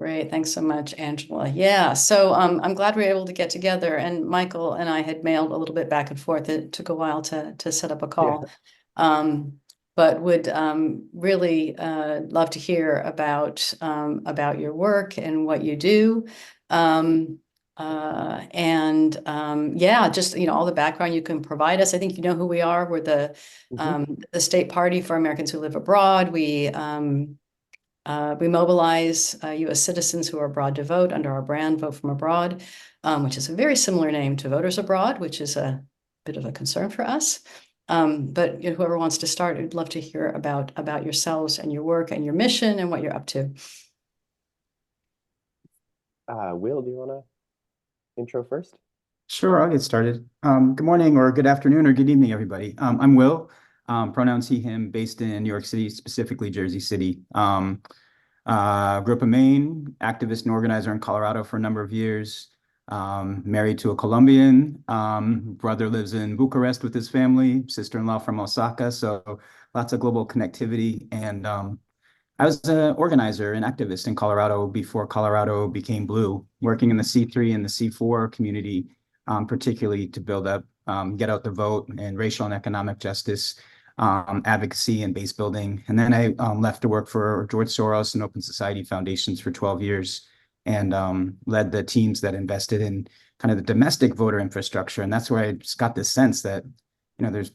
Great. Thanks so much, Angela. Yeah. So I'm glad we were able to get together. And Michael and I had mailed a little bit back and forth. It took a while to set up a Yeah. call. Um, but would really love to hear about your work and what you do. Yeah, just all the background you can provide us. I think you know who we are. We're Hmm. the state party for Americans who live abroad. We mobilize U.S. citizens who are abroad to vote under our brand, Vote from Abroad, which is a very similar name to Voters Abroad, which is a bit of a concern for us. But whoever wants to start, I'd love to hear about yourselves and your work and your mission and what you're up to. Will, do you want to intro first? Sure, I'll get started. Good morning or good afternoon or good evening, everybody. I'm Will, pronouns he, him, based in New York City, specifically Jersey City. Grew up in Maine, activist and organizer in Colorado for a number of years. Married to a Colombian. Brother lives in Bucharest with his family, sister-in-law from Osaka. So lots of global connectivity. And I was an organizer and activist in Colorado before Colorado became blue, working in the C3 and the C4 community, particularly to build up, get out the vote and racial and economic justice, advocacy and base building. And then I left to work for George Soros and Open Society Foundations for 12 years and led the teams that invested in kind of the domestic voter infrastructure. And that's where I just got this sense that, there's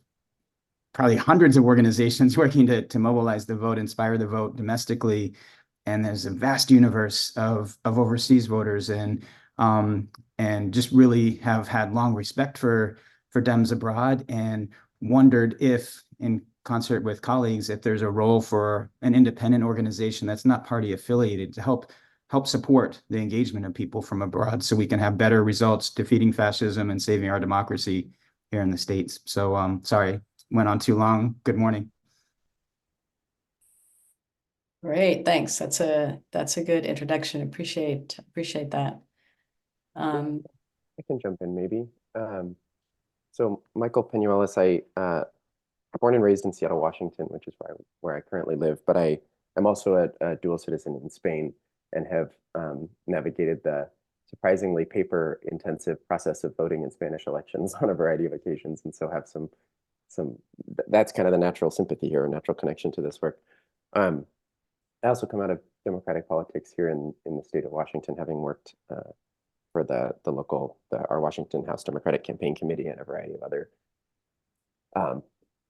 probably hundreds of organizations working to mobilize the vote, inspire the vote domestically. And there's a vast universe of overseas voters and just really have had long respect for Dems abroad and wondered if, in concert with colleagues, if there's a role for an independent organization that's not party affiliated to help support the engagement of people from abroad so we can have better results defeating fascism and saving our democracy here in the States. So sorry, went on too long. Good morning. Great, thanks. That's a good introduction. Appreciate that. Yeah, Um, I can jump in maybe. So Michael Peñuelas, born and raised in Seattle, Washington, which is where I currently live, but I'm also a dual citizen in Spain and have navigated the surprisingly paper-intensive process of voting in Spanish elections on a variety of occasions, and so have some that's kind of the natural sympathy here, a natural connection to this work. Um, I also come out of democratic politics here in the state of Washington, having worked for our Washington House Democratic Campaign Committee and a variety of other um,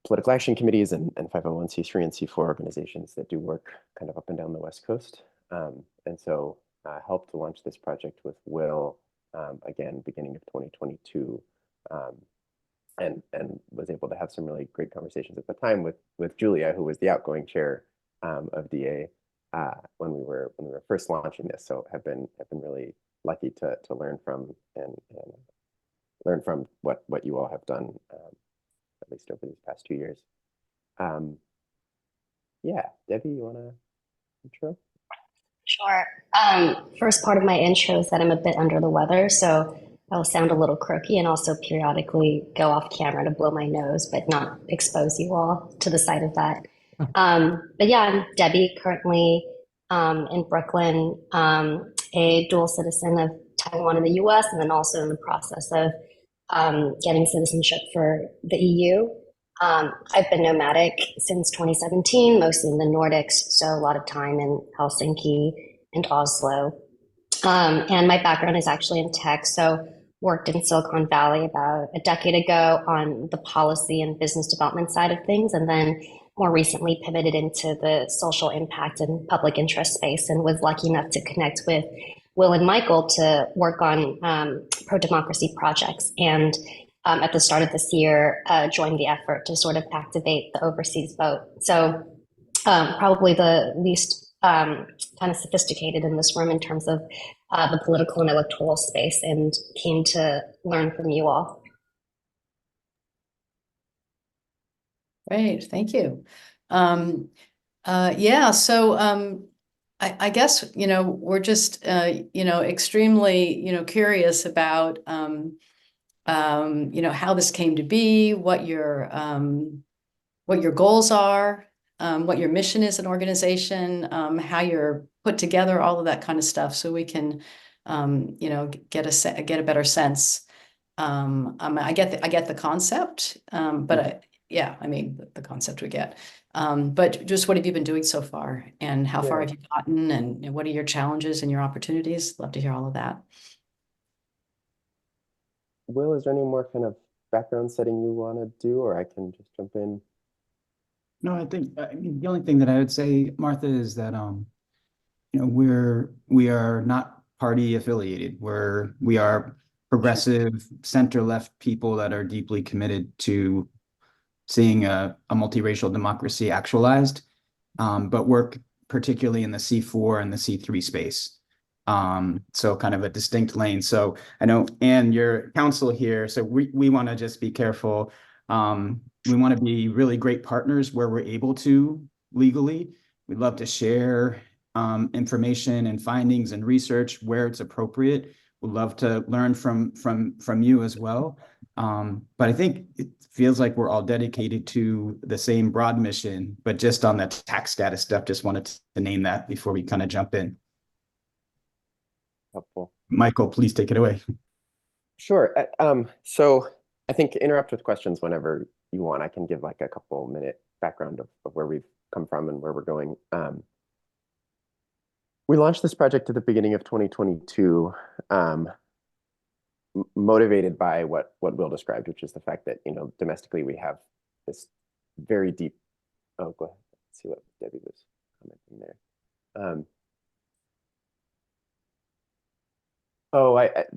political action committees and 501c3 and C4 organizations that do work kind of up and down the West Coast. And so helped to launch this project with Will, again, beginning of 2022. Um, and was able to have some really great conversations at the time with Julia, who was the outgoing chair of DA when we were first launching this. So have been really lucky to learn from and learn from what you all have done, at least over these past 2 years. Um, yeah, Debbie, you want to intro? Sure. First part of my intro is that I'm a bit under the weather, so I'll sound a little croaky and also periodically go off camera to blow my nose, but not expose you all to the sight of that. But yeah, I'm Debbie, currently in Brooklyn, a dual citizen of Taiwan and the US, and then also in the process of getting citizenship for the EU. I've been nomadic since 2017, mostly in the Nordics, so a lot of time in Helsinki and Oslo. And my background is actually in tech, so worked in Silicon Valley about a decade ago on the policy and business development side of things, and then more recently pivoted into the social impact and public interest space, and was lucky enough to connect with Will and Michael to work on pro-democracy projects. And at the start of this year, joined the effort to sort of activate the overseas vote. So probably the least kind of sophisticated in this room in terms of the political and electoral space, and keen to learn from you all. Great, thank you. Yeah, so I guess we're just extremely curious about how this came to be, what your goals are, what your mission is in organization, how you're put together, all of that kind of stuff, so we can, you know, get a better sense. I get the concept, but yeah, I mean, the concept we get. But just what have you been doing so far, and how far Yeah. have you gotten, and what are your challenges and your opportunities? Love to hear all of that. Will, is there any more kind of background setting you want to do, or I can just jump in? No, I mean, the only thing that I would say, Martha, is that you know, we are not party affiliated. We are progressive center left people that are deeply committed to seeing a multiracial democracy actualized, but work particularly in the C4 and the C3 space. So kind of a distinct lane. So I know, Anne, your counsel here, so we want to just be careful. We want to be really great partners where we're able to legally. We'd love to share information and findings and research where it's appropriate. We'd love to learn from you as well. But I think it feels like we're all dedicated to the same broad mission, but just on the tax status stuff, just wanted to name that before we kind of jump in. Helpful. Michael, please take it away. Sure. So I think interrupt with questions whenever you want. I can give like a couple minute background of where we've come from and where we're going. We launched this project at the beginning of 2022, motivated by what Will described, which is the fact that, you know, domestically we have this very deep. Oh, go ahead. Let's see what Debbie was commenting there.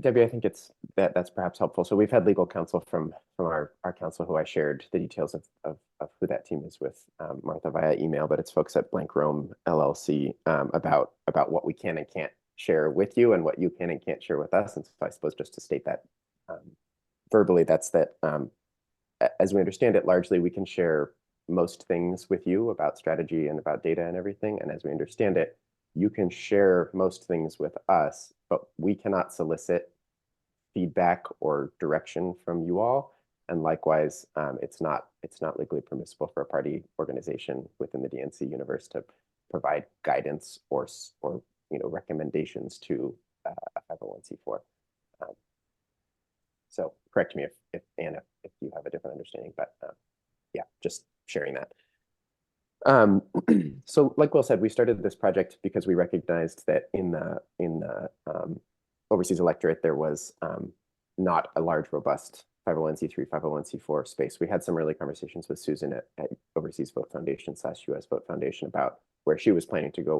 Debbie, I think that's perhaps helpful. So we've had legal counsel from our counsel, who I shared the details of who that team is with, Martha, via email, but it's folks at Blank Rome LLC, about what we can and can't share with you and what you can and can't share with us. And so I suppose just to state that verbally, that's that, as we understand it, largely we can share most things with you about strategy and about data and everything. And as we understand it, you can share most things with us, but we cannot solicit feedback or direction from you all. And likewise, it's not legally permissible for a party organization within the DNC universe to provide guidance or you know, recommendations to a 501c4. So correct me if Anna, if you have a different understanding, but yeah, just sharing that. So like Will said, we started this project because we recognized that in the overseas electorate, there was not a large, robust 501c3, 501c4 space. We had some early conversations with Susan at Overseas Vote Foundation / US Vote Foundation about where she was planning to go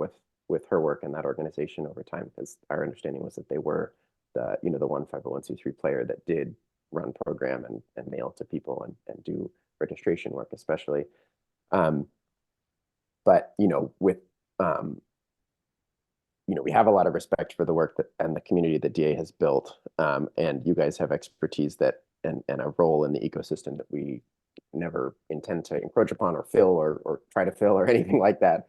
with her work in that organization over time, because our understanding was that they were the one 501c3 player that did run program and mail to people and do registration work, especially. But with we have a lot of respect for the work that and the community that DA has built, and you guys have expertise that and a role in the ecosystem that we never intend to encroach upon or fill or try to fill or anything like that.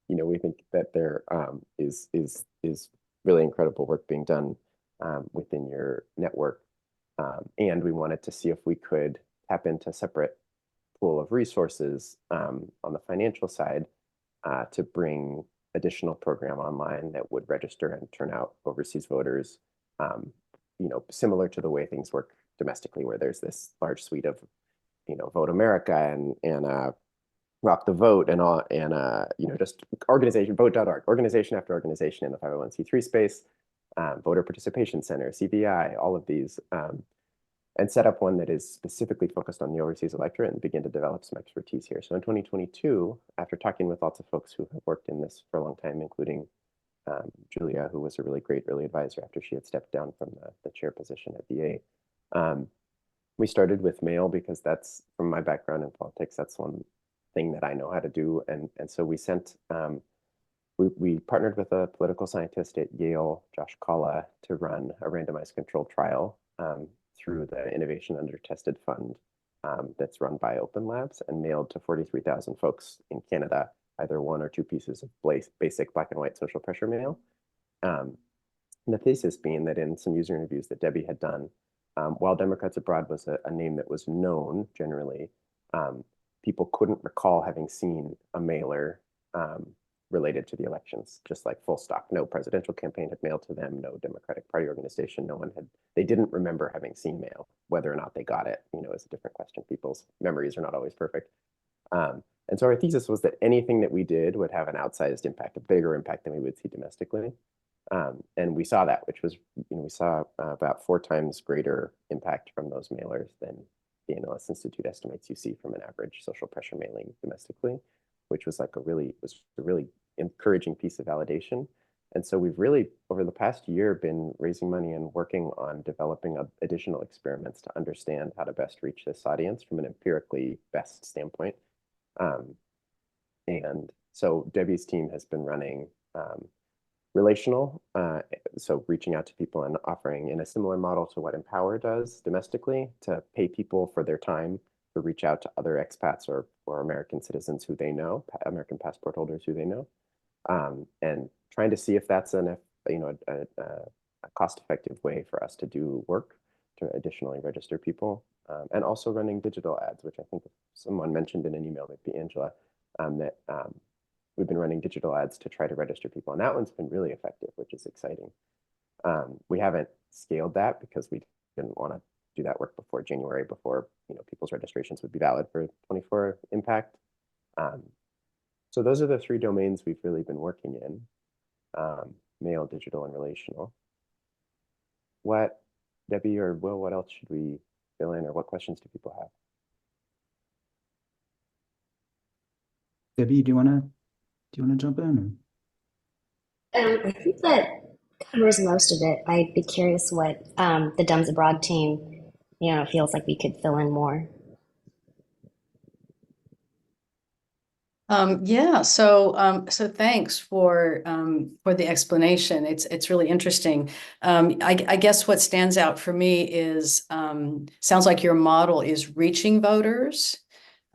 We think that there is really incredible work being done within your network, and we wanted to see if we could tap into a separate pool of resources on the financial side to bring additional program online that would register and turn out overseas voters, similar to the way things work domestically, where there's this large suite of, Vote America and Rock the Vote and all, and just organization, vote.org, organization after organization in the 501c3 space, Voter Participation Center, CBI, all of these, and set up one that is specifically focused on the overseas electorate and begin to develop some expertise here. So in 2022, after talking with lots of folks who have worked in this for a long time, including Julia, who was a really great early advisor after she had stepped down from the chair position at VA, we started with mail because that's, from my background in politics, that's one thing that I know how to do. And so we sent, we partnered with a political scientist at Yale, Josh Kalla, to run a randomized controlled trial through the Innovation Under Tested Fund that's run by Open Labs and mailed to 43,000 folks in Canada, either one or two pieces of basic black and white social pressure mail. And the thesis being that in some user interviews that Debbie had done, while Democrats Abroad was a name that was known generally, people couldn't recall having seen a mailer related to the elections, just like full stop. No presidential campaign had mailed to them, no Democratic Party organization, they didn't remember having seen mail. Whether or not they got it, is a different question. People's memories are not always perfect. And so our thesis was that anything that we did would have an outsized impact, a bigger impact than we would see domestically. And we saw that, which was, we saw about 4 times greater impact from those mailers than the Analyst Institute estimates you see from an average social pressure mailing domestically, which was like a really encouraging piece of validation. And so we've really, over the past year, been raising money and working on developing additional experiments to understand how to best reach this audience from an empirically best standpoint. And so Debbie's team has been running relational, so reaching out to people and offering in a similar model to what Empower does domestically, to pay people for their time to reach out to other expats or American citizens who they know, American passport holders who they know, and trying to see if that's a cost-effective way for us to do work to additionally register people, and also running digital ads, which I think someone mentioned in an email, maybe Angela, that we've been running digital ads to try to register people, and that one's been really effective, which is exciting. We haven't scaled that because we didn't want to do that work before January, before people's registrations would be valid for 24 impact. So those are the 3 domains we've really been working in: mail, digital, and relational. Debbie or Will, what else should we fill in, or what questions do people have? Debbie, do you want to jump in? I think that covers most of it. I'd be curious what the Dumbs Abroad team, feels like we could fill in more. Yeah, so thanks for the explanation. It's really interesting. I guess what stands out for me is sounds like your model is reaching voters,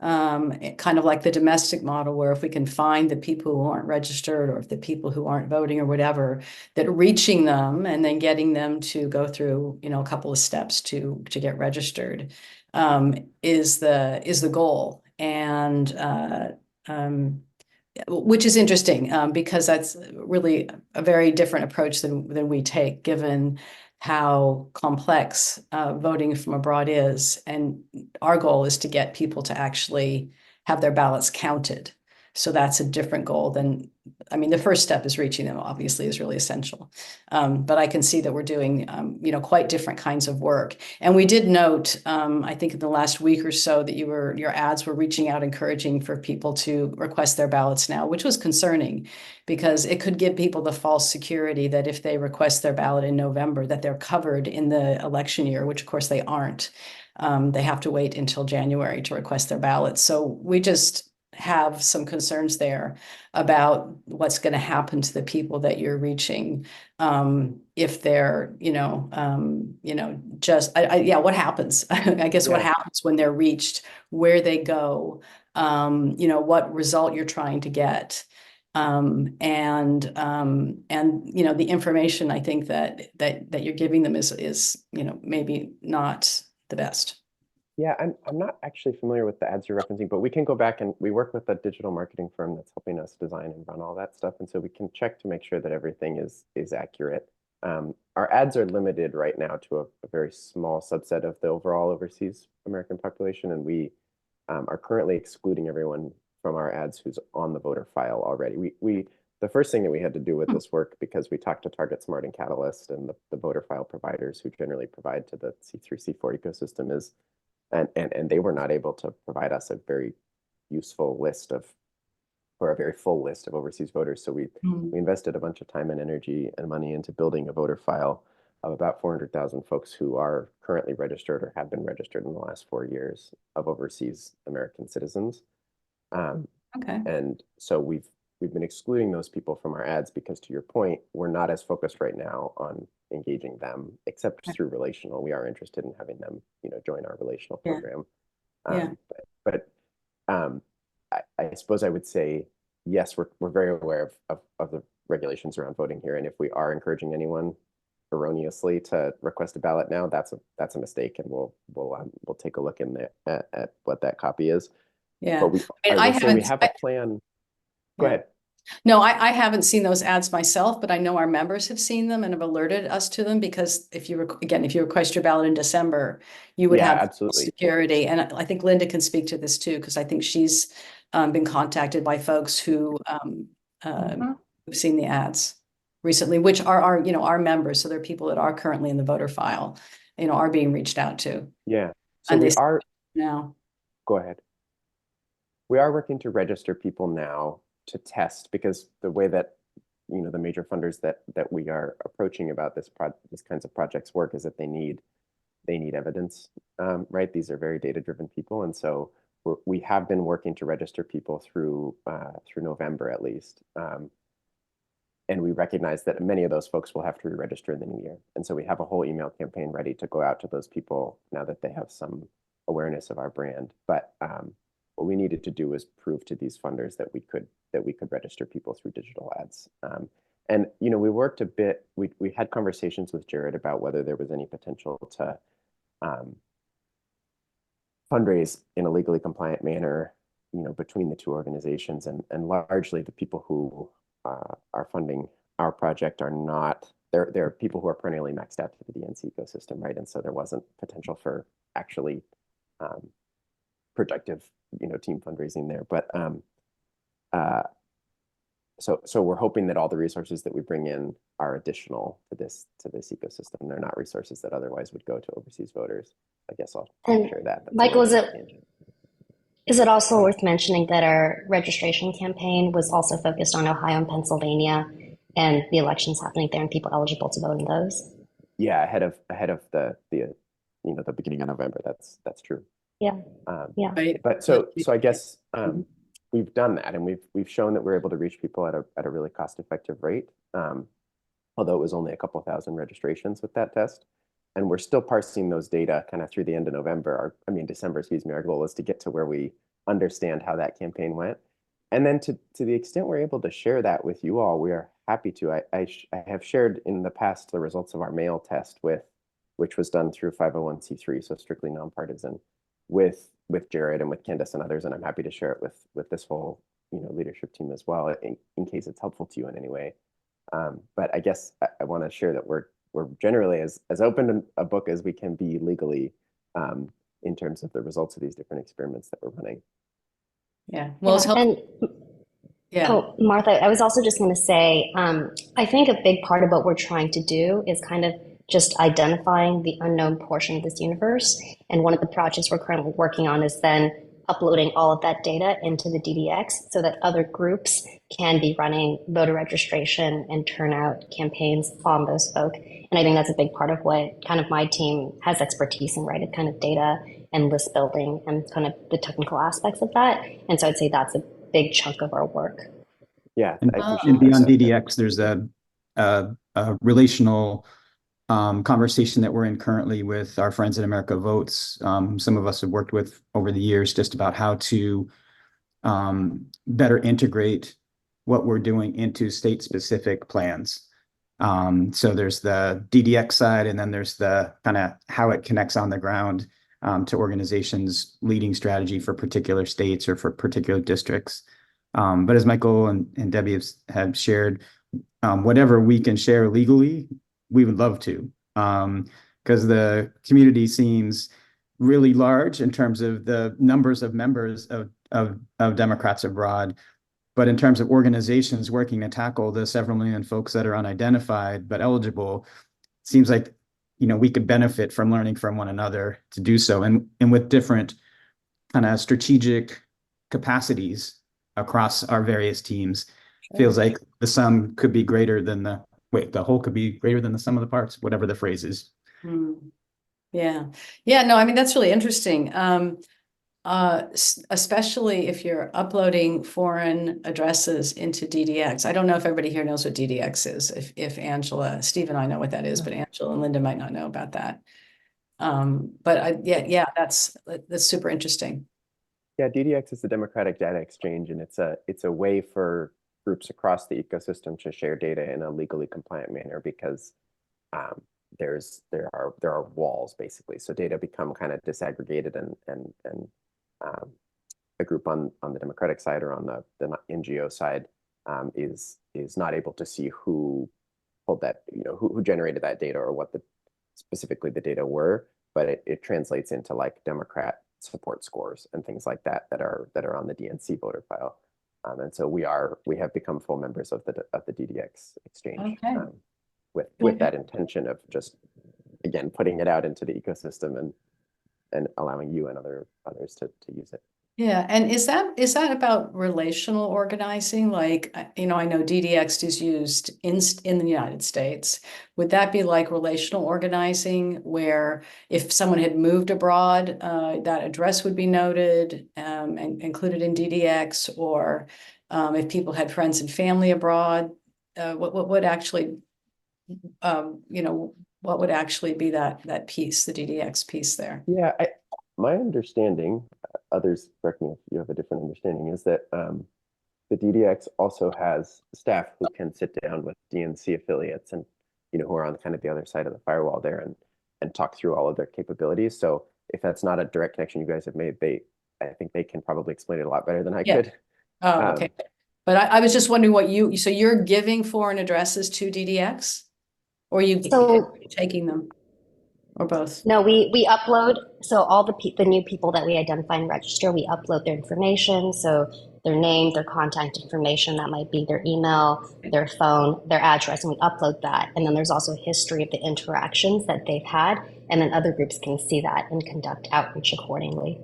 kind of like the domestic model, where if we can find the people who aren't registered, or if the people who aren't voting or whatever, that reaching them and then getting them to go through a couple of steps to get registered is the goal. And which is interesting because that's really a very different approach than we take, given how complex voting from abroad is. And our goal is to get people to actually have their ballots counted. So that's a different goal than, the first step is reaching them, obviously, is really essential. But I can see that we're doing, quite different kinds of work. And we did note, I think in the last week or so, that your ads were reaching out, encouraging for people to request their ballots now, which was concerning, because it could give people the false security that if they request their ballot in November, that they're covered in the election year, which of course they aren't. They have to wait until January to request their ballots. So we just have some concerns there about what's going to happen to the people that you're reaching, if they're what happens I guess what happens when they're reached, where they go, what result you're trying to get, and the information I think that you're giving them is maybe not the best. Yeah, I'm not actually familiar with the ads you're referencing, but we can go back, and we work with a digital marketing firm that's helping us design and run all that stuff. And so we can check to make sure that everything is accurate. Our ads are limited right now to a very small subset of the overall overseas American population. And we are currently excluding everyone from our ads who's on the voter file already. The first thing that we had to do with this work, because we talked to Target Smart and Catalyst and the voter file providers who generally provide to the C3, C4 ecosystem, is and they were not able to provide us a very useful list or a very full list of overseas voters. So we invested a bunch of time and energy and money into building a voter file of about 400,000 folks who are currently registered or have been registered in the last 4 years of overseas American citizens. Okay. And so we've been excluding those people from our ads because, to your point, we're not as focused right now on engaging them, except through relational. We are interested in having them, join our relational program. But I suppose I would say, yes, we're very aware of the regulations around voting here, and if we are encouraging anyone erroneously to request a ballot now, that's a mistake, and we'll take a look at what that copy is. Yeah. But I mean, I I will say we haven't, have a plan. Go yeah. ahead. No, I haven't seen those ads myself, but I know our members have seen them and have alerted us to them because if you, again, if you request your ballot in December, you would Yeah, have absolutely. security. And I think Linda can speak to this too, because I think she's been contacted by folks who who've seen the ads recently, which are our, our members. So they're people that are currently in the voter file, are being reached out to. Yeah. So And we they are, now. go ahead. We are working to register people now to test because the way that the major funders that we are approaching about this kinds of projects work is that they need evidence, right? These are very data-driven people, and so we have been working to register people through November at least, and we recognize that many of those folks will have to re-register in the new year, and so we have a whole email campaign ready to go out to those people now that they have some awareness of our brand. But what we needed to do was prove to these funders that we could register people through digital ads. And we worked a bit. We had conversations with Jared about whether there was any potential to fundraise in a legally compliant manner, between the two organizations, and largely the people who are funding our project are not. They're people who are perennially maxed out to the DNC ecosystem, right? And so there wasn't potential for actually productive, team fundraising there. But so we're hoping that all the resources that we bring in are additional to this ecosystem. They're not resources that otherwise would go to overseas voters. I guess I'll And share that. That's Michael, a little bit of a tangent. is it also worth mentioning that our registration campaign was also focused on Ohio and Pennsylvania and the elections happening there and people eligible to vote in those? Yeah, ahead of the the beginning of November. That's true. Yeah, yeah. Right. But so I guess we've done that, and we've shown that we're able to reach people at a really cost-effective rate. Although it was only a couple thousand registrations with that test, and we're still parsing those data kind of through the end of December, excuse me. Our goal is to get to where we understand how that campaign went, and then to the extent we're able to share that with you all, we are happy to. I have shared in the past the results of our mail test which was done through 501c3, so strictly nonpartisan, with Jared and with Candace and others, and I'm happy to share it with this whole leadership team as well, in case it's helpful to you in any way. But I guess I want to share that we're generally as open a book as we can be legally, in terms of the results of these different experiments that we're running. Yeah. Well, it's Yeah, helpful. and Yeah. oh, Martha, I was also just going to say, I think a big part of what we're trying to do is kind of just identifying the unknown portion of this universe. And one of the projects we're currently working on is then uploading all of that data into the DDX so that other groups can be running voter registration and turnout campaigns on those folk. And I think that's a big part of what kind of my team has expertise in, right? It's kind of data and list building and kind of the technical aspects of that. And so I'd say that's a big chunk of our work. Yeah, And, I appreciate and beyond that. DDX, there's a relational conversation that we're in currently with our friends at America Votes. Some of us have worked with over the years just about how to better integrate what we're doing into state-specific plans. So there's the DDX side, and then there's the kind of how it connects on the ground to organizations leading strategy for particular states or for particular districts. But as Michael and Debbie have shared, whatever we can share legally, we would love to, because the community seems really large in terms of the numbers of members of Democrats abroad. But in terms of organizations working to tackle the several million folks that are unidentified but eligible, seems like we could benefit from learning from one another to do so, and with different kind of strategic capacities across our various teams. Feels like the sum could be greater than the whole could be greater than the sum of the parts, whatever the phrase is. Yeah. Yeah. No, I mean, that's really interesting. Especially if you're uploading foreign addresses into DDX. I don't know if everybody here knows what DDX is. If Angela, Steve and I know what that is, but Angela and Linda might not know about that. But yeah, that's super interesting. Yeah, DDX is the Democratic Data Exchange, and it's a way for groups across the ecosystem to share data in a legally compliant manner, because there are walls basically, so data become kind of disaggregated and a group on the Democratic side or on the NGO side is not able to see who pulled that, who generated that data or what specifically the data were, but it translates into like Democrat support scores and things like that are on the DNC voter file. And so we have become full members of the DDX exchange. Okay. With that intention of just, again, putting it out into the ecosystem and allowing you and others to use it. Yeah, and is that about relational organizing? Like, I know DDX is used in the United States. Would that be like relational organizing, where if someone had moved abroad, that address would be noted and included in DDX, or if people had friends and family abroad, what would actually, what would actually be that piece, the DDX piece there? Yeah, my understanding, others correct me if you have a different understanding, is that the DDX also has staff who can sit down with DNC affiliates and who are on kind of the other side of the firewall there and talk through all of their capabilities. So if that's not a direct connection you guys have made, I think they can probably explain it a lot better than I could. Oh, okay. But I was just wondering so you're giving foreign addresses to DDX, or you taking them, or both? No, we upload, so all the new people that we identify and register, we upload their information, so their name, their contact information, that might be their email, their phone, their address, and we upload that. And then there's also a history of the interactions that they've had, and then other groups can see that and conduct outreach accordingly.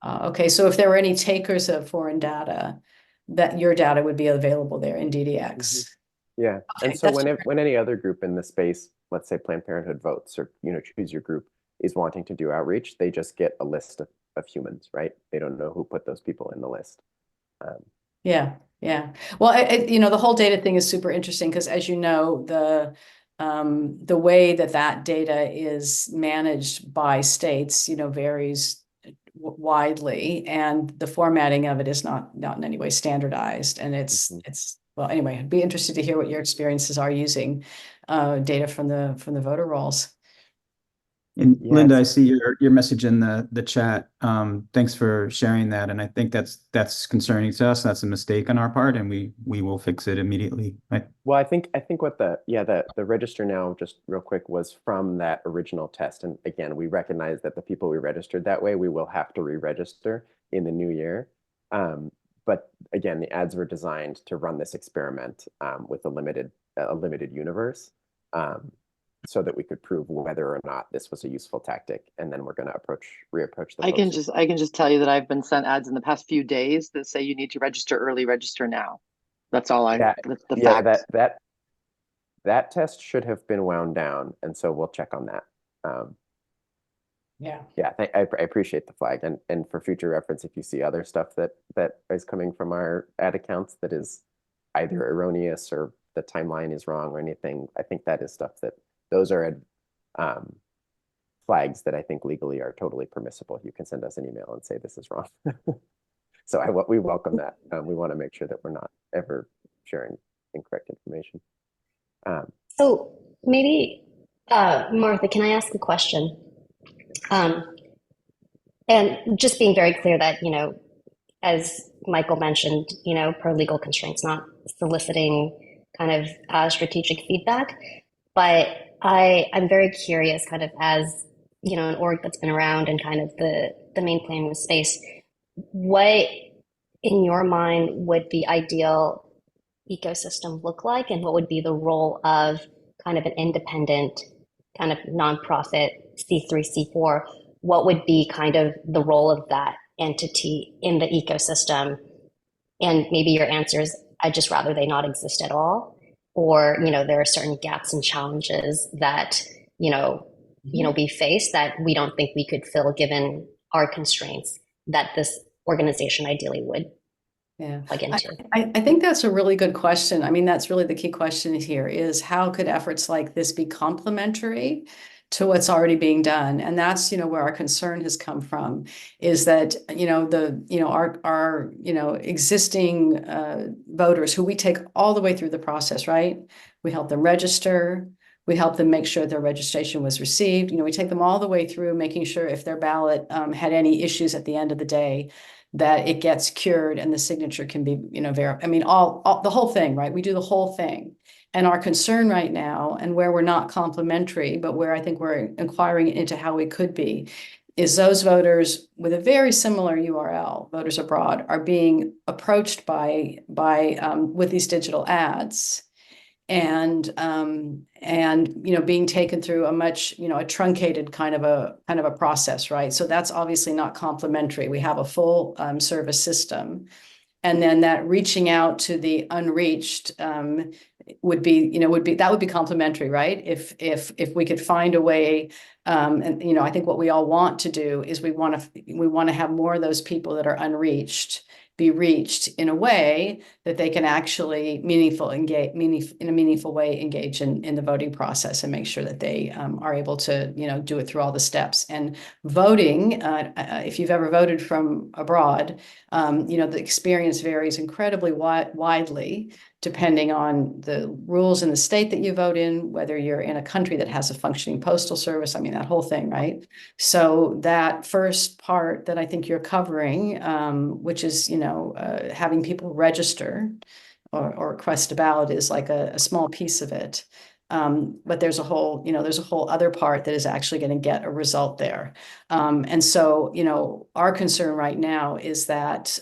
Okay, so if there were any takers of foreign data, that your data would be available there in DDX. Mm-hmm. Yeah, okay, and so when any other group in the space, let's say Planned Parenthood Votes or Choose Your Group, is wanting to do outreach, they just get a list of humans, right? They don't know who put those people in the list. Yeah. Well, the whole data thing is super interesting because, as you know, the way that data is managed by states, varies widely, and the formatting of it is not in any way standardized. And it's well, anyway, I'd be interested to hear what your experiences are using data from the voter rolls. And yeah, Linda, I see your message in the chat. Thanks for sharing that. And I think that's concerning to us. That's a mistake on our part, and we will fix it immediately. Right? Well, I think what the register now, just real quick, was from that original test. And again, we recognize that the people we registered that way, we will have to re-register in the new year. But again, the ads were designed to run this experiment with a limited universe. So that we could prove whether or not this was a useful tactic, and then we're going to reapproach the. I can just tell you that I've been sent ads in the past few days that say you need to register early, register now. That's all that's the fact. That test should have been wound down, and so we'll check on that. I appreciate the flag, and for future reference, if you see other stuff that is coming from our ad accounts that is either erroneous or the timeline is wrong or anything, I think that is stuff that. Those are flags that I think legally are totally permissible. You can send us an email and say this is wrong. So we welcome that. We want to make sure that we're not ever sharing incorrect information. So maybe, Martha, can I ask a question? And just being very clear that, as Michael mentioned, per legal constraints, not soliciting kind of strategic feedback, but I'm very curious, kind of as, an org that's been around and kind of the main plan with space, what in your mind would the ideal ecosystem look like, and what would be the role of kind of an independent kind of nonprofit C3, C4? What would be kind of the role of that entity in the ecosystem? And maybe your answer is, I'd just rather they not exist at all. Or, there are certain gaps and challenges that, we face that we don't think we could fill given our constraints that this organization ideally would plug into. I think that's a really good question. I mean, that's really the key question here is, how could efforts like this be complementary to what's already being done? And that's, where our concern has come from, is that, our existing voters who we take all the way through the process, right? We help them register. We help them make sure their registration was received. We take them all the way through, making sure if their ballot had any issues at the end of the day, that it gets cured and the signature can be, I mean, all the whole thing, right? We do the whole thing. And our concern right now, and where we're not complementary, but where I think we're inquiring into how we could be, is those voters with a very similar URL, voters abroad, are being approached with these digital ads, and being taken through a much a truncated kind of a process, right? So that's obviously not complementary. We have a full service system, and then that reaching out to the unreached would be complementary, right? If we could find a way, and I think what we all want to do is we want to have more of those people that are unreached be reached in a way that they can actually in a meaningful way engage in the voting process and make sure that they are able to do it through all the steps. And voting, if you've ever voted from abroad, the experience varies incredibly widely depending on the rules in the state that you vote in, whether you're in a country that has a functioning postal service, I mean, that whole thing, right? So that first part that I think you're covering, which is, having people register or request a ballot, is like a small piece of it. But there's a whole other part that is actually going to get a result there. And so, our concern right now is that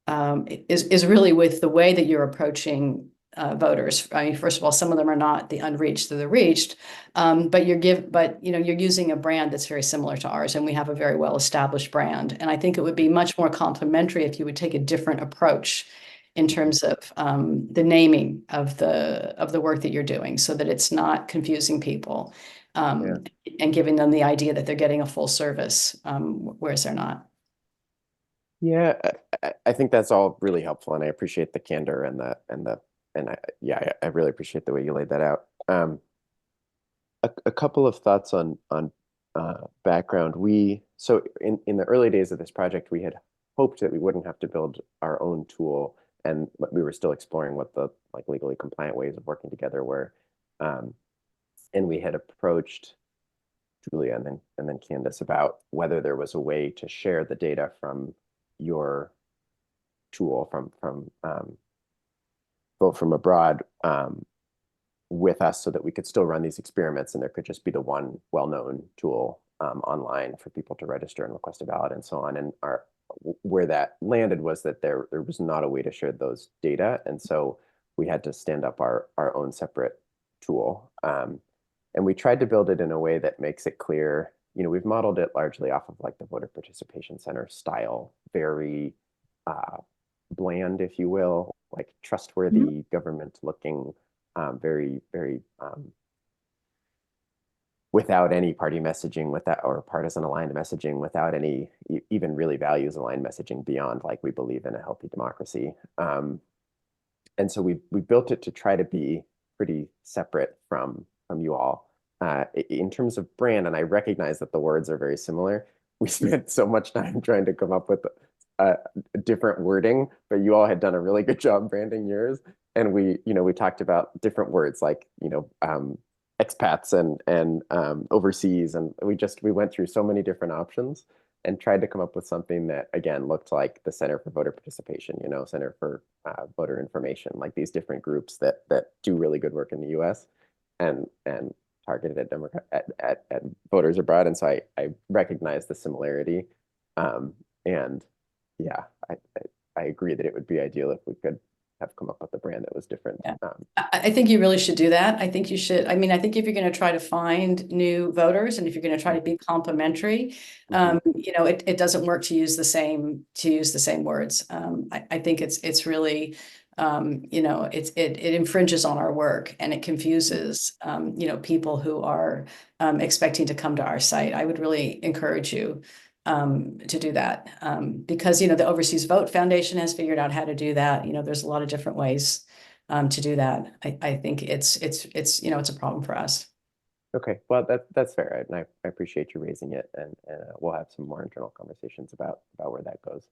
is really with the way that you're approaching voters. I mean, first of all, some of them are not the unreached, they're the reached, but you're using a brand that's very similar to ours, and we have a very well-established brand. And I think it would be much more complementary if you would take a different approach in terms of the naming of the work that you're doing, so that it's not confusing people, and giving them the idea that they're getting a full service, whereas they're not. Yeah, I think that's all really helpful, and I appreciate the candor I really appreciate the way you laid that out. A couple of thoughts on background. So in the early days of this project, we had hoped that we wouldn't have to build our own tool, and we were still exploring what the legally compliant ways of working together were. And we had approached Julia and then Candace about whether there was a way to share the data from your tool from vote from abroad with us, so that we could still run these experiments, and there could just be the one well-known tool online for people to register and request a ballot and so on. And where that landed was that there was not a way to share those data, and so we had to stand up our own separate tool. And we tried to build it in a way that makes it clear. We've modeled it largely off of the Voter Participation Center style, very bland, if you will, trustworthy, government looking, very, very without any party messaging, or partisan aligned messaging, without any even really values aligned messaging beyond we believe in a healthy democracy. And so we built it to try to be pretty separate from you all. In terms of brand, and I recognize that the words are very similar, we spent so much time trying to come up with different wording, but you all had done a really good job branding yours. And we talked about different words expats and overseas, and we went through so many different options and tried to come up with something that again looked like the Center for Voter Participation, Center for Voter Information, these different groups that do really good work in the U.S. and targeted at voters abroad. And so I recognize the similarity, and yeah, I agree that it would be ideal if we could have come up with a brand that was different. Yeah. I think you really should do that. I think you should. I mean, I think if you're going to try to find new voters, and if you're going to try to be complimentary, it doesn't work to use the same words. I think it's really, it infringes on our work, and it confuses, people who are expecting to come to our site. I would really encourage you to do that, because the Overseas Vote Foundation has figured out how to do that. There's a lot of different ways to do that. I think it's a problem for us. Okay, well that's fair, and I appreciate you raising it, and we'll have some more internal conversations about where that goes.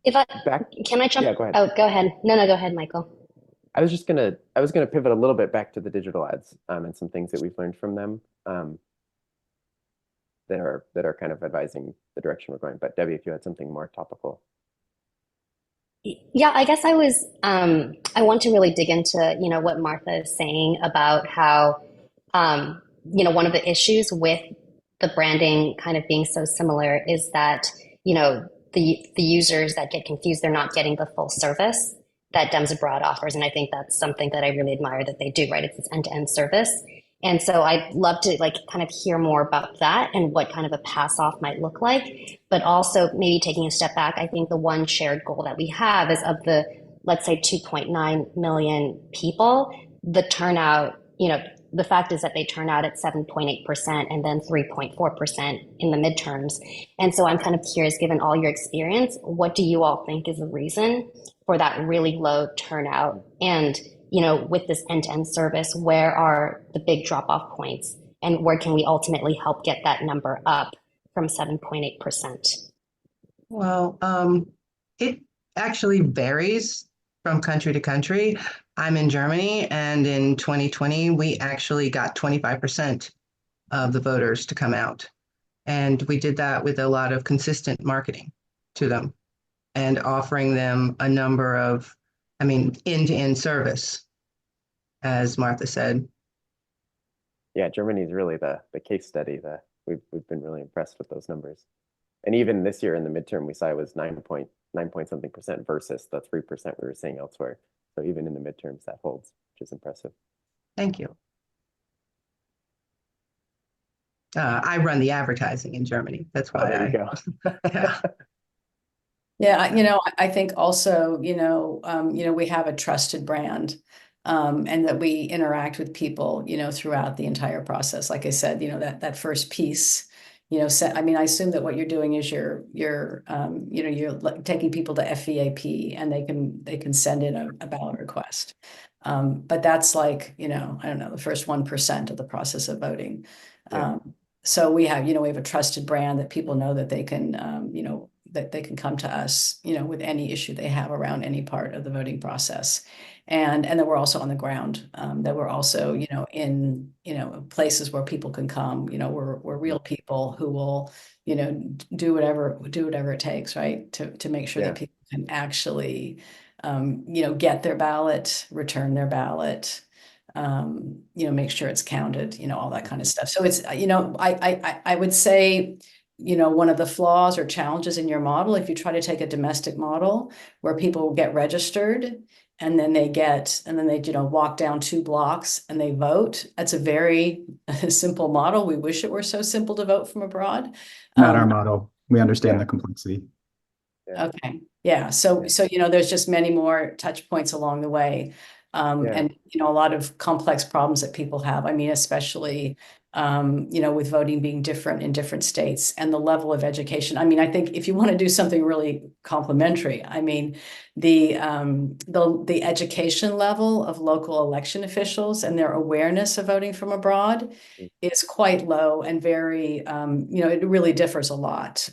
Can I jump? Yeah, go ahead. Oh, go ahead. No, go ahead, Michael. I was gonna pivot a little bit back to the digital ads, and some things that we've learned from them. that are kind of advising the direction we're going. But Debbie, if you had something more topical. Yeah, I guess I want to really dig into, what Martha is saying about how, one of the issues with the branding kind of being so similar is that, the users that get confused, they're not getting the full service that Dems Abroad offers. And I think that's something that I really admire that they do, right? It's this end-to-end service. And so I'd love to kind of hear more about that and what kind of a pass off might look like. But also maybe taking a step back, I think the one shared goal that we have is of the, let's say, 2.9 million people, the turnout, the fact is that they turn out at 7.8% and then 3.4% in the midterms. And so I'm kind of curious, given all your experience, what do you all think is the reason for that really low turnout? And with this end-to-end service, where are the big drop-off points, and where can we ultimately help get that number up from 7.8%? Well, it actually varies from country to country. I'm in Germany, and in 2020, we actually got 25% of the voters to come out. And we did that with a lot of consistent marketing to them and offering them a number of, end-to-end service, as Martha said. Yeah, Germany is really the case study. We've been really impressed with those numbers. And even this year in the midterm, we saw it was 9 point something percent versus the 3% we were seeing elsewhere. So even in the midterms, that holds, which is impressive. Thank you. I run the advertising in Germany. That's why there you go. Yeah. Yeah, I think also, we have a trusted brand, and that we interact with people, throughout the entire process. Like I said, that first piece, I assume that what you're doing is you're taking people to FVAP, and they can send in a ballot request. But that's I don't know, the first 1% of the process of voting. Yeah. So we have a trusted brand that people know that they can, that they can come to us, with any issue they have around any part of the voting process. And that we're also on the ground, that we're also, in, places where people can come, we're real people who will, do whatever it takes, right, to make sure that people can actually, get their ballot, return their ballot, make sure it's counted, all that kind of stuff. So it's, I would say, one of the flaws or challenges in your model, if you try to take a domestic model where people get registered and then they walk down 2 blocks and they vote, that's a very simple model. We wish it were so simple to vote from abroad. Not our model. We understand the complexity. Yeah. Okay. Yeah. So, there's just many more touch points along the way. And, a lot of complex problems that people have. Especially, with voting being different in different states and the level of education. I think if you want to do something really complementary, the education level of local election officials and their awareness of voting from abroad is quite low and very, it really differs a lot.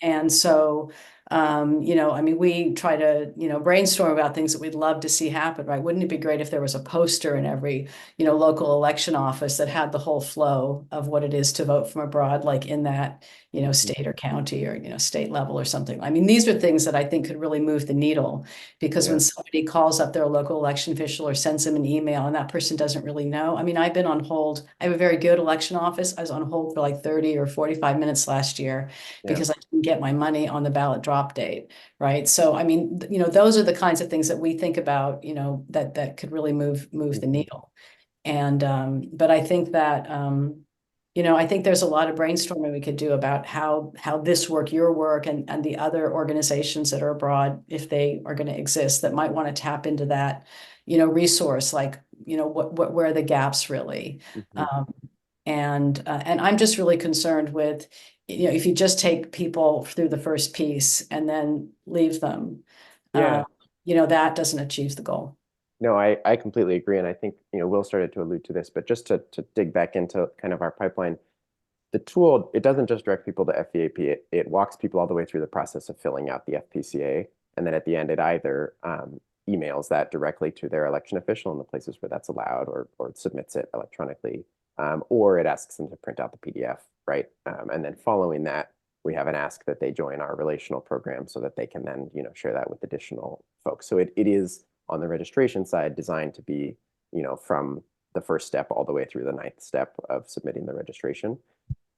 And so, we try to, brainstorm about things that we'd love to see happen, right? Wouldn't it be great if there was a poster in every, local election office that had the whole flow of what it is to vote from abroad, like in that, state or county or, state level or something. These are things that I think could really move the needle, because when somebody calls up their local election official or sends them an email and that person doesn't really know. I've been on hold. I have a very good election office. I was on hold for like 30 or 45 minutes last year because I didn't get my money on the ballot drop date, right? So, those are the kinds of things that we think about, that could really move the needle. And, but I think that, I think there's a lot of brainstorming we could do about how this work, your work, and the other organizations that are abroad, if they are going to exist, that might want to tap into that, resource, like, where are the gaps really? And I'm just really concerned with, if you just take people through the first piece and then leave them, that doesn't achieve the goal. No, I completely agree. And I think, Will started to allude to this, but just to dig back into kind of our pipeline, the tool, it doesn't just direct people to FVAP, it walks people all the way through the process of filling out the FPCA. And then at the end, it either emails that directly to their election official in the places where that's allowed, or submits it electronically or it asks them to print out the PDF, right? And then following that, we have an ask that they join our relational program so that they can then, share that with additional folks. So it is on the registration side designed to be, from the first step all the way through the 9th step of submitting the registration.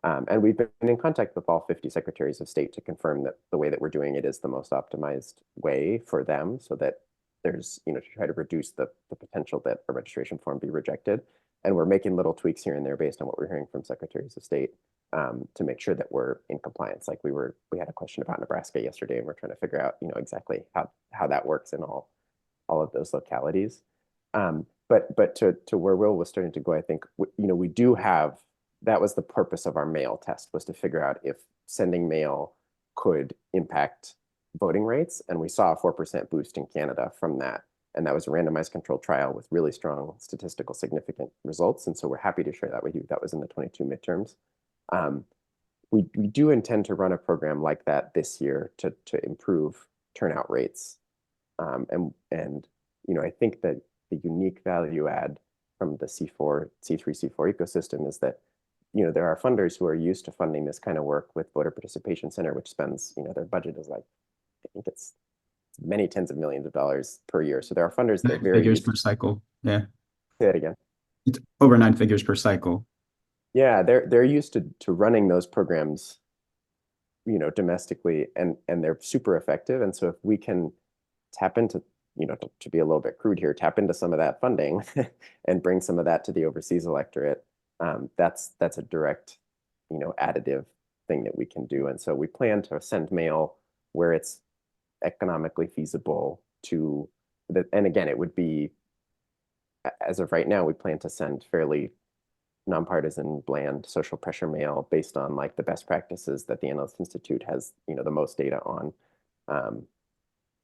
And we've been in contact with all 50 secretaries of state to confirm that the way that we're doing it is the most optimized way for them, so that there's, to try to reduce the potential that a registration form be rejected. And we're making little tweaks here and there based on what we're hearing from secretaries of state to make sure that we're in compliance. Like we had a question about Nebraska yesterday, and we're trying to figure out, exactly how that works in all of those localities. But to where Will was starting to go, I think, we do have, that was the purpose of our mail test, was to figure out if sending mail could impact voting rates. And we saw a 4% boost in Canada from that. And that was a randomized controlled trial with really strong statistical significant results. And so we're happy to share that with you. That was in the 22 midterms. We do intend to run a program like that this year to improve turnout rates. And I think that the unique value add from the C3, C4 ecosystem is that, there are funders who are used to funding this kind of work with Voter Participation Center, which spends, their budget is like, I think it's many tens of millions of dollars per year. So there are funders that are very figures per cycle. Yeah. Say that again. It's over 9 figures per cycle. Yeah, they're used to running those programs, domestically, and they're super effective. And so if we can tap into, to be a little bit crude here, tap into some of that funding and bring some of that to the overseas electorate, that's a direct, additive thing that we can do. And so we plan to send mail where it's economically feasible to that. And again, it would be, as of right now, we plan to send fairly nonpartisan, bland social pressure mail based on like the best practices that the Analyst Institute has, the most data on,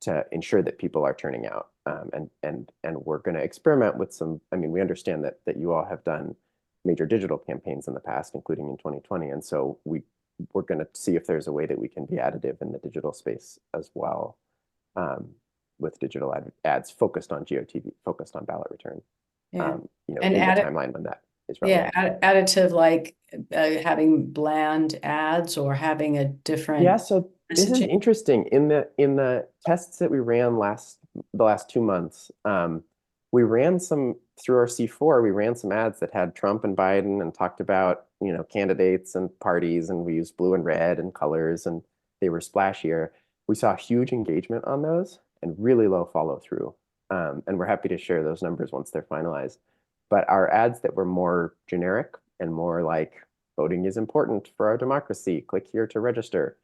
to ensure that people are turning out. And we're going to experiment with some. I mean, we understand that you all have done major digital campaigns in the past, including in 2020, and so we're going to see if there's a way that we can be additive in the digital space as well, with digital ads focused on GOTV, focused on ballot return. Yeah. And in the timeline when that is relevant. Yeah, additive, like having bland ads or having a different. Yeah, so this is interesting. In the tests that we ran the last 2 months, we ran some through our C4. We ran some ads that had Trump and Biden and talked about candidates and parties, and we used blue and red and colors, and they were splashier. We saw huge engagement on those and really low follow through. And we're happy to share those numbers once they're finalized. But our ads that were more generic and more like voting is important for our democracy, click here to register,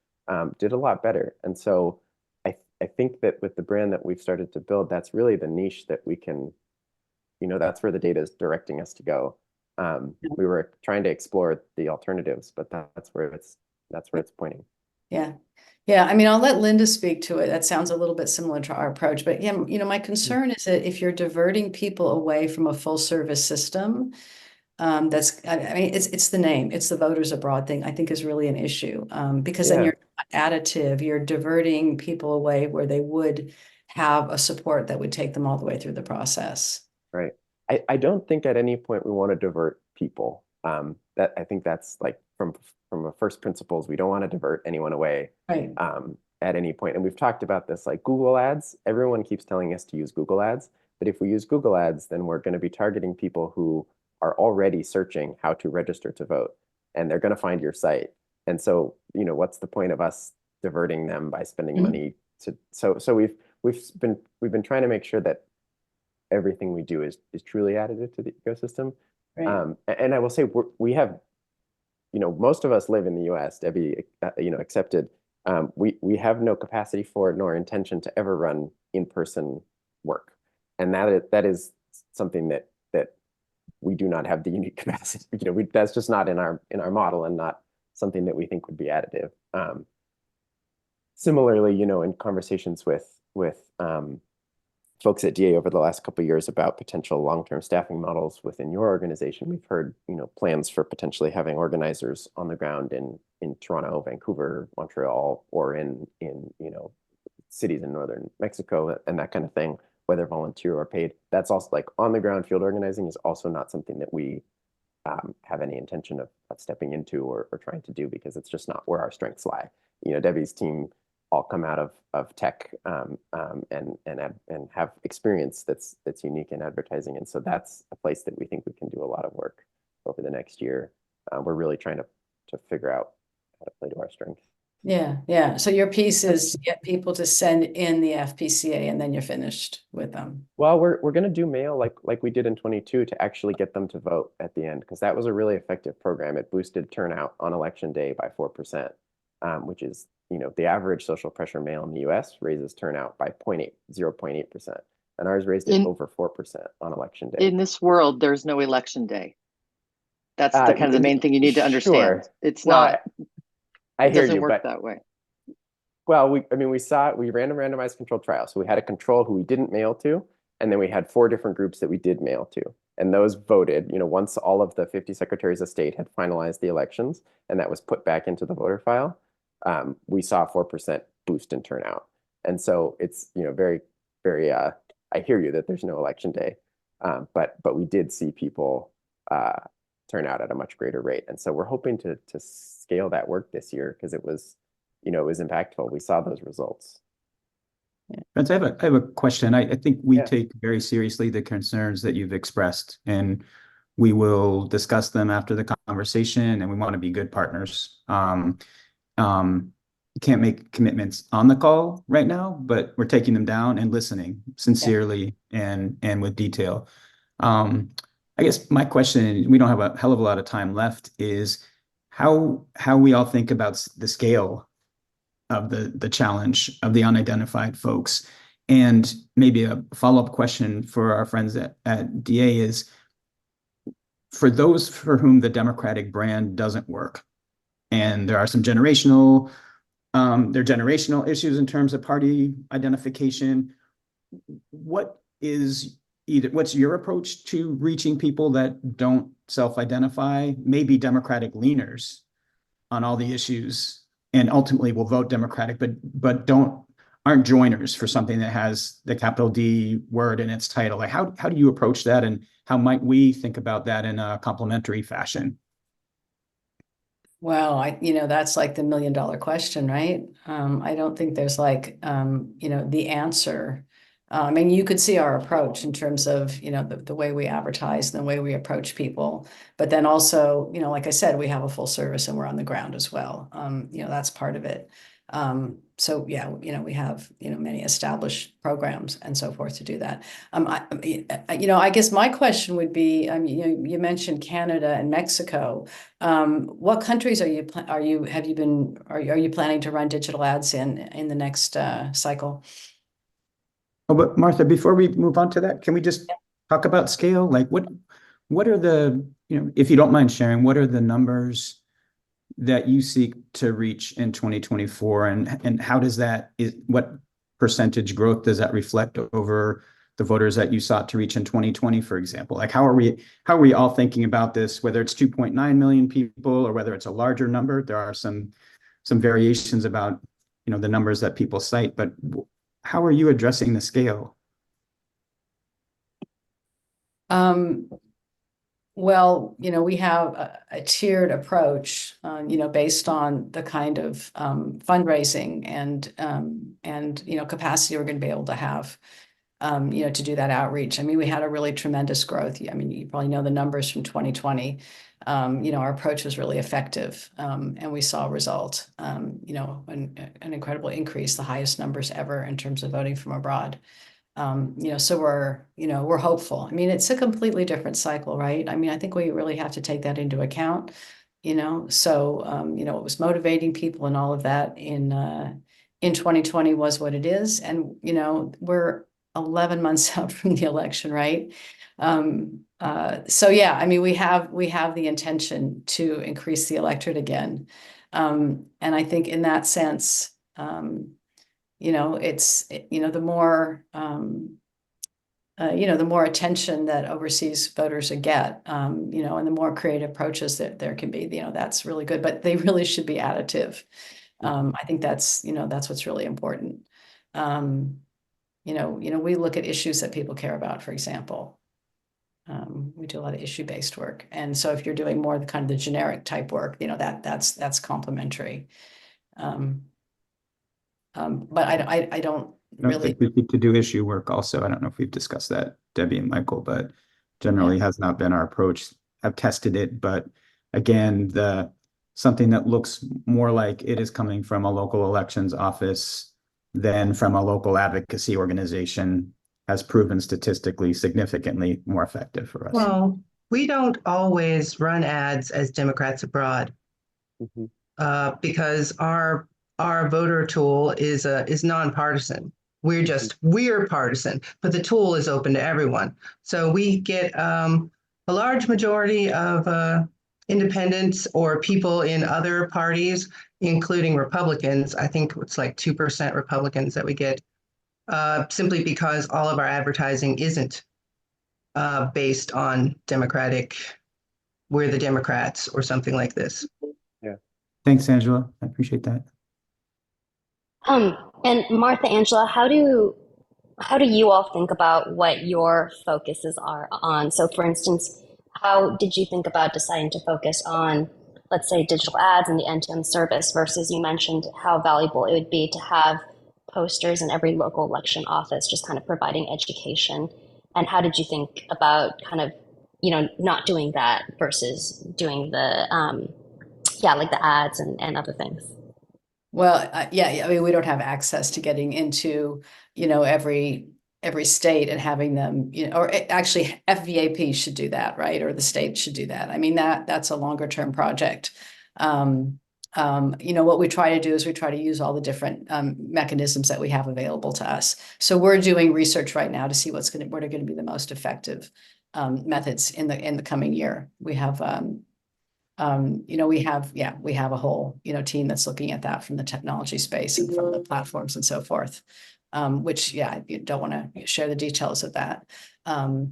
did a lot better. And so I think that with the brand that we've started to build, that's really the niche that we can, that's where the data is directing us to go. We were trying to explore the alternatives, but that's where it's pointing. Yeah. Yeah. I mean, I'll let Linda speak to it. That sounds a little bit similar to our approach, but yeah, my concern is that if you're diverting people away from a full service system, I mean, it's the name, it's the voters abroad thing, I think is really an issue, because then you're not additive, you're diverting people away where they would have a support that would take them all the way through the process. Right. I don't think at any point we want to divert people. That I think that's like from a first principles, we don't want to divert anyone away, right, at any point. And we've talked about this, like Google ads. Everyone keeps telling us to use Google ads, but if we use Google ads, then we're going to be targeting people who are already searching how to register to vote, and they're going to find your site. And so, what's the point of us diverting them by spending money to? So we've been trying to make sure that everything we do is truly additive to the ecosystem. right. And I will say we have, most of us live in the U.S. Debbie, accepted. We have no capacity for nor intention to ever run in-person work, and that is something that we do not have the unique capacity. That's just not in our model, and not something that we think would be additive. Similarly, in conversations with folks at DA over the last couple of years about potential long-term staffing models within your organization, we've heard plans for potentially having organizers on the ground in Toronto, Vancouver, Montreal, or in cities in northern Mexico and that kind of thing, whether volunteer or paid. That's also like on the ground field organizing is also not something that we have any intention of stepping into or trying to do, because it's just not where our strengths lie. Debbie's team all come out of tech and have experience that's unique in advertising, and so that's a place that we think we can do a lot of work over the next year. We're really trying to figure out how to play to our strengths. Yeah. So your piece is to get people to send in the FPCA, and then you're finished with them. Well, we're going to do mail like we did in 22 to actually get them to vote at the end, because that was a really effective program. It boosted turnout on election day by 4%, which is, the average social pressure mail in the US raises turnout by 0.8%. And ours raised it over 4% on election day. In this world, there's no election day. That's the kind of the main thing you need to understand. Sure. It's well, not. I hear doesn't you, work but that way. well, we ran a randomized controlled trial. So we had a control who we didn't mail to, and then we had 4 different groups that we did mail to. And those voted, once all of the 50 secretaries of state had finalized the elections and that was put back into the voter file, we saw a 4% boost in turnout. And so it's, very, very, I hear you that there's no election day, but we did see people turn out at a much greater rate. And so we're hoping to scale that work this year, because it was impactful. We saw those results. Friends, I have a question. I think we take very seriously the concerns that you've expressed, and we will discuss them after the conversation, and we want to be good partners. Can't make commitments on the call right now, but we're taking them down and listening sincerely and with detail. I guess my question, we don't have a hell of a lot of time left, is how we all think about the scale of the challenge of the unidentified folks. And maybe a follow-up question for our friends at DA is, for those for whom the Democratic brand doesn't work, and there are some generational issues in terms of party identification, what's your approach to reaching people that don't self-identify, maybe Democratic leaners on all the issues, and ultimately will vote Democratic, but aren't joiners for something that has the capital D word in its title? Like, how do you approach that, and how might we think about that in a complementary fashion? Well, that's like the $1 million question, right? I don't think there's the answer. I mean, you could see our approach in terms of, the way we advertise and the way we approach people. But then also, like I said, we have a full service and we're on the ground as well. That's part of it. So yeah, we have, many established programs and so forth to do that. I guess my question would be, you mentioned Canada and Mexico. What countries are you planning to run digital ads in the next cycle? Oh, but Martha, before we move on to that, can we just talk about scale? Like, what are the, if you don't mind sharing, what are the numbers that you seek to reach in 2024, and how does what percentage growth does that reflect over the voters that you sought to reach in 2020, for example? Like, how are we all thinking about this, whether it's 2.9 million people or whether it's a larger number? There are some variations about, the numbers that people cite, but how are you addressing the scale? Well, we have a tiered approach, based on the kind of fundraising and capacity we're going to be able to have, to do that outreach. I mean, we had a really tremendous growth. I mean, you probably know the numbers from 2020. Our approach was really effective, and we saw a result, an incredible increase, the highest numbers ever in terms of voting from abroad. So we're hopeful. I mean, it's a completely different cycle, right? I mean, I think we really have to take that into account, so, what was motivating people and all of that in 2020 was what it is. And, we're 11 months out from the election, right? So yeah, I mean, we have the intention to increase the electorate again. And I think in that sense, it's, the more, the more attention that overseas voters get, and the more creative approaches that there can be, that's really good, but they really should be additive. I think that's what's really important. We look at issues that people care about, for example. We do a lot of issue-based work. And so if you're doing more of the kind of the generic type work, you know, that's complementary. But I don't I don't really. think we need to do issue work also. I don't know if we've discussed that, Debbie and Michael, but generally has not been our approach. I've tested it, but again, something that looks more like it is coming from a local elections office than from a local advocacy organization has proven statistically significantly more effective for us. Well, we don't always run ads as Democrats abroad because our voter tool is nonpartisan. We're partisan, but the tool is open to everyone. So we get a large majority of independents or people in other parties, including Republicans. I think it's like 2% Republicans that we get, simply because all of our advertising isn't based on Democratic, we're the Democrats or something like this. Yeah. Thanks, Angela. I appreciate that. And Martha, Angela, how do you all think about what your focuses are on? So for instance, how did you think about deciding to focus on, let's say, digital ads and the end-to-end service versus you mentioned how valuable it would be to have posters in every local election office, just kind of providing education. And how did you think about kind of, you know, not doing that versus doing the, like the ads and other things? Well, yeah, I mean, we don't have access to getting into, you know, every state and having them, you know, or actually FVAP should do that, right? Or the state should do that. I mean, that's a longer term project. You know, what we try to do is we try to use all the different mechanisms that we have available to us. So we're doing research right now to see what are going to be the most effective methods in the coming year. We have you know, we have a whole, you know, team that's looking at that from the technology space and from the platforms and so forth, which, you don't want to share the details of that. But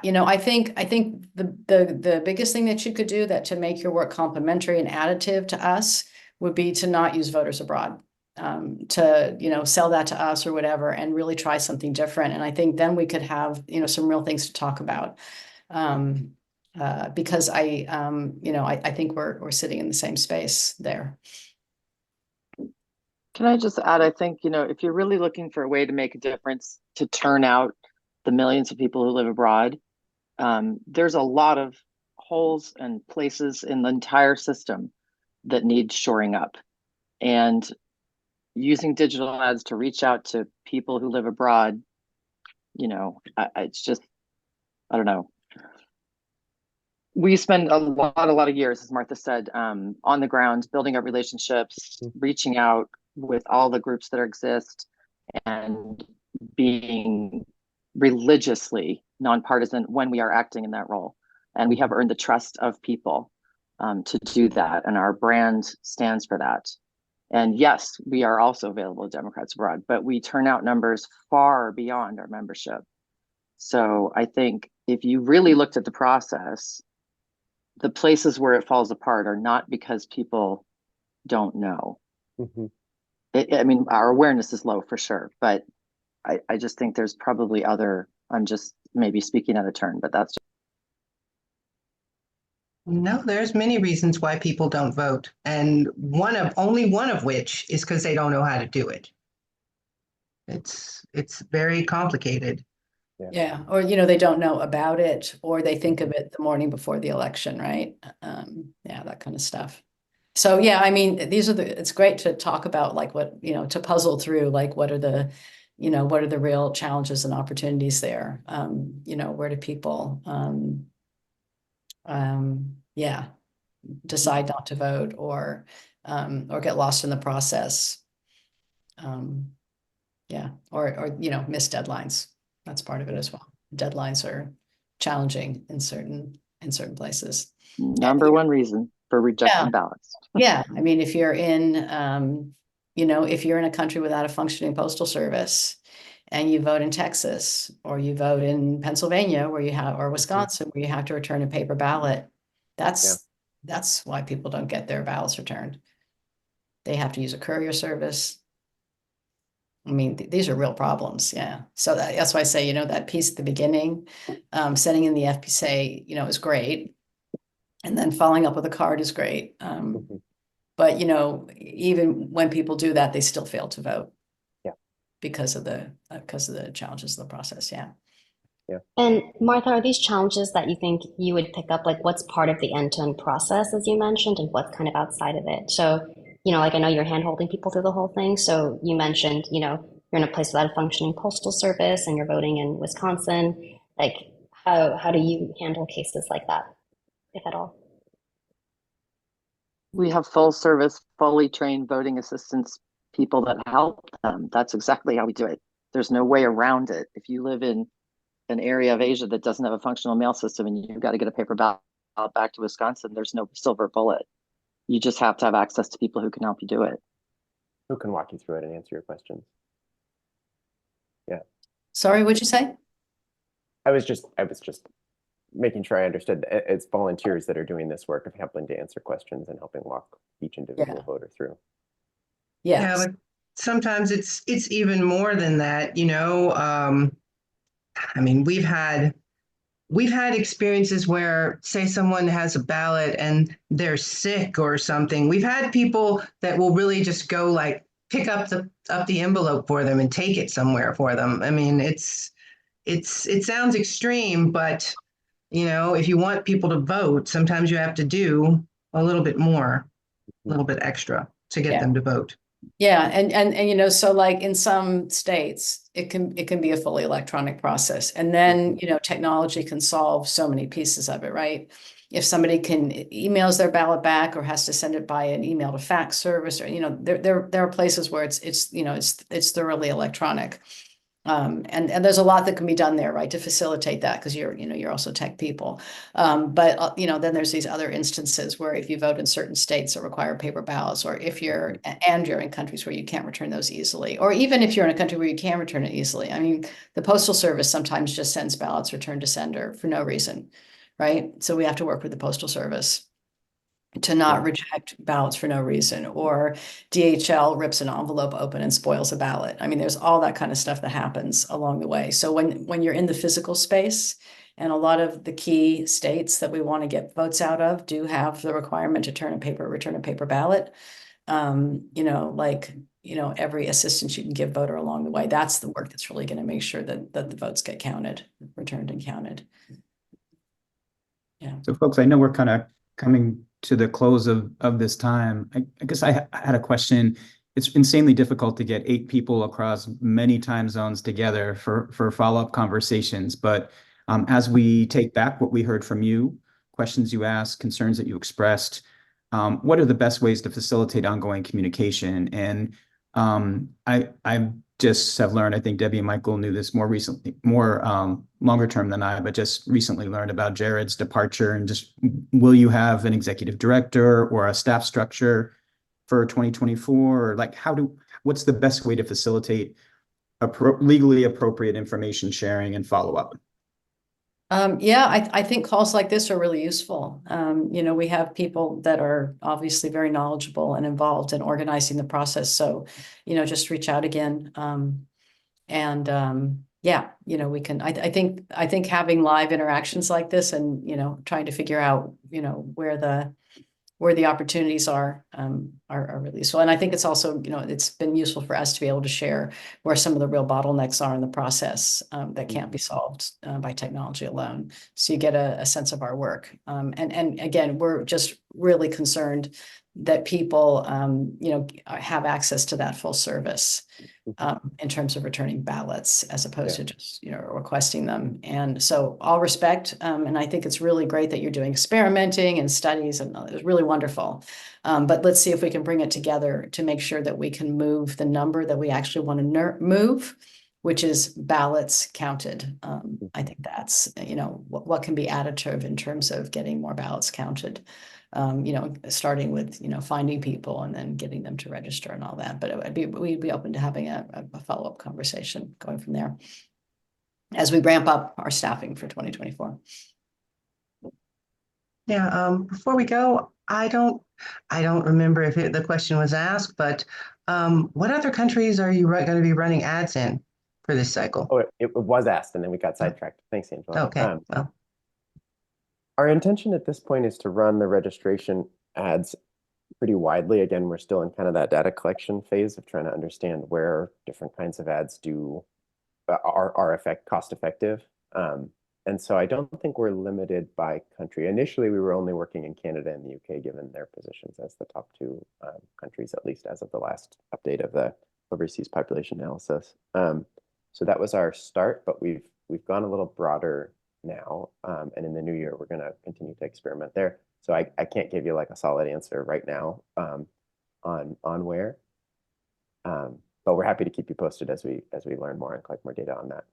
you know, I think the biggest thing that you could do that to make your work complementary and additive to us would be to not use voters abroad, to, you know, sell that to us or whatever, and really try something different. And I think then we could have, you know, some real things to talk about. Because you know, I think we're sitting in the same space there. Can I just add, I think, you know, if you're really looking for a way to make a difference, to turn out the millions of people who live abroad, there's a lot of holes and places in the entire system that need shoring up. And using digital ads to reach out to people who live abroad, you know, it's just, I don't know. We spend a lot of years, as Martha said, on the ground, building up relationships, reaching out with all the groups that exist, and being religiously nonpartisan when we are acting in that role. And we have earned the trust of people to do that. And our brand stands for that. And yes, we are also available to Democrats abroad, but we turn out numbers far beyond our membership. So I think if you really looked at the process, the places where it falls apart are not because people don't know. I mean, our awareness is low for sure, but I just think there's probably other, I'm just maybe speaking out of turn, but that's. No, there's many reasons why people don't vote. And only one of which is because they don't know how to do it. It's very complicated. Yeah, or, you know, they don't know about it, or they think of it the morning before the election, right? Yeah, that kind of stuff. So yeah, I mean, it's great to talk about, like, what, you know, to puzzle through, like, what are the real challenges and opportunities there? You know, where do people decide not to vote or get lost in the process? Yeah, or you know, miss deadlines. That's part of it as well. Deadlines are challenging in certain places. Number one reason for rejecting ballots. Yeah, I mean, if you're in, you know, if you're in a country without a functioning postal service, and you vote in Texas, or you vote in Pennsylvania, where you have, or Wisconsin, where you have to return a paper ballot, that's why people don't get their ballots returned. They have to use a courier service. I mean, these are real problems. Yeah. So that's why I say, that piece at the beginning, sending in the FPSA, is great. And then following up with a card is great. But, even when people do that, they still fail to vote. Yeah. Because of the challenges of the process. Yeah. And Martha, are these challenges that you think you would pick up? Like, what's part of the end-to-end process, as you mentioned, and what's kind of outside of it? So, like I know you're hand-holding people through the whole thing. So you mentioned, you're in a place without a functioning postal service, and you're voting in Wisconsin. Like, how do you handle cases like that, if at all? We have full service, fully trained voting assistance people that help them. That's exactly how we do it. There's no way around it. If you live in an area of Asia that doesn't have a functional mail system and you've got to get a paper ballot back to Wisconsin, there's no silver bullet. You just have to have access to people who can help you do it. Who can walk you through it and answer your questions. Yeah. Sorry, what'd you say? I was just making sure I understood. It's volunteers that are doing this work of helping to answer questions and helping walk each individual voter through. Yes. Yeah, but sometimes it's even more than that, I mean, we've had experiences where, say, someone has a ballot and they're sick or something. We've had people that will really just go like pick up the envelope for them and take it somewhere for them. I mean, it sounds extreme, but if you want people to vote, sometimes you have to do a little bit more, a little bit extra to get them to vote. Yeah, and so like in some states, it can be a fully electronic process, and then technology can solve so many pieces of it, right? If somebody emails their ballot back or has to send it by an email to fax service, or there are places where it's thoroughly electronic. And there's a lot that can be done there, right, to facilitate that, because you're also tech people. But then there's these other instances where if you vote in certain states that require paper ballots, or if you're in countries where you can't return those easily, or even if you're in a country where you can return it easily. I mean, the Postal Service sometimes just sends ballots return to sender for no reason, right? So we have to work with the Postal Service to not reject ballots for no reason, or DHL rips an envelope open and spoils a ballot. I mean, there's all that kind of stuff that happens along the way. So when you're in the physical space, and a lot of the key states that we want to get votes out of do have the requirement to return a paper ballot, every assistance you can give voter along the way, that's the work that's really going to make sure that the votes get returned and counted. Yeah. So folks, I know we're kind of coming to the close of this time. I guess I had a question. It's insanely difficult to get 8 people across many time zones together for follow-up conversations. But as we take back what we heard from you, questions you asked, concerns that you expressed, what are the best ways to facilitate ongoing communication? And I just have learned, I think Debbie and Michael knew this more recently, longer term than I, but just recently learned about Jared's departure, and just, will you have an executive director or a staff structure for 2024? Or like, what's the best way to facilitate legally appropriate information sharing and follow-up? I think calls like this are really useful. We have people that are obviously very knowledgeable and involved in organizing the process. So, just reach out again. We can, I think having live interactions like this, and, trying to figure out, where the opportunities are really useful. And I think it's also, it's been useful for us to be able to share where some of the real bottlenecks are in the process that can't be solved by technology alone. So you get a sense of our work. And again, we're just really concerned that people, have access to that full service in terms of returning ballots, as opposed to just, requesting them. And so all respect. And I think it's really great that you're doing experimenting and studies, and it's really wonderful. But let's see if we can bring it together to make sure that we can move the number that we actually want to move, which is ballots counted. I think that's, what can be additive in terms of getting more ballots counted. Starting with, finding people and then getting them to register and all that. But we'd be open to having a follow-up conversation going from there as we ramp up our staffing for 2024. Yeah, before we go, I don't remember if the question was asked, but What other countries are you going to be running ads in for this cycle? Oh, it was asked, and then we got sidetracked. Thanks, Angela. Okay, well, Our intention at this point is to run the registration ads pretty widely. Again, we're still in kind of that data collection phase of trying to understand where different kinds of ads are cost effective. And so I don't think we're limited by country. Initially, we were only working in Canada and the UK, given their positions as the top two countries, at least as of the last update of the overseas population analysis. So that was our start, but we've gone a little broader now. And in the new year, we're going to continue to experiment there. So I can't give you like a solid answer right now on where. But we're happy to keep you posted as we learn more and collect more data on that.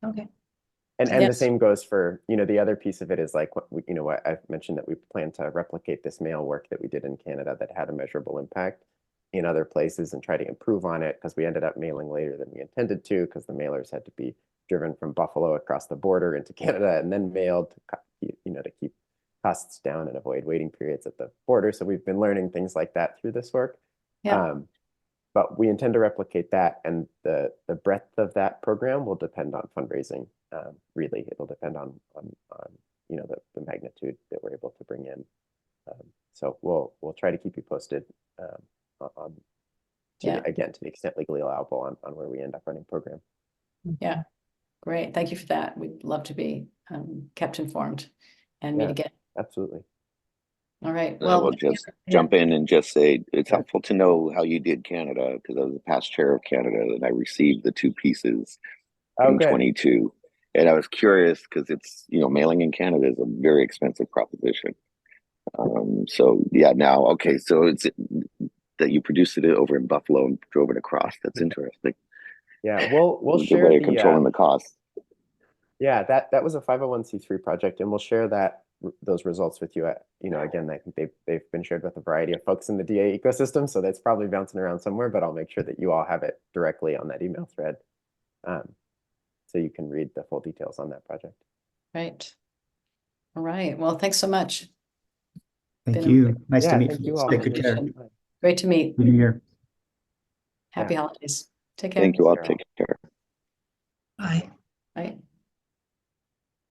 okay. And Yes. the same goes for, the other piece of it is like, what I've mentioned that we plan to replicate this mail work that we did in Canada that had a measurable impact in other places and try to improve on it, because we ended up mailing later than we intended to, because the mailers had to be driven from Buffalo across the border into Canada and then mailed to keep costs down and avoid waiting periods at the border. So we've been learning things like that through this work. Yeah. But we intend to replicate that, and the breadth of that program will depend on fundraising. Really, it'll depend on the magnitude that we're able to bring in. So we'll try to keep you posted again, to the extent legally allowable on where we end up running program. Yeah, great. Thank you for that. We'd love to be kept informed and meet again. Absolutely. All right. I will just jump in and just say it's Sure. helpful to know how you did Canada, because I was the past chair of Canada and I received the 2 pieces in good. 22. And I was curious because it's, mailing in Canada is a very expensive proposition. So yeah, now, okay. So it's that you produced it over in Buffalo and drove it across. That's interesting. Yeah, we'll Good share way of controlling the cost. Yeah, that was a 501c3 project, and we'll share those results with you. Again, I think they've been shared with a variety of folks in the DA ecosystem, so that's probably bouncing around somewhere, but I'll make sure that you all have it directly on that email thread, so you can read the full details on that project. Right. All right. Well, thanks so much. Thank you. Nice to meet thank you. you all. Take good care. Great to meet. Good New Year. Happy holidays. Take care. Thank you all. Take care. Bye. Bye.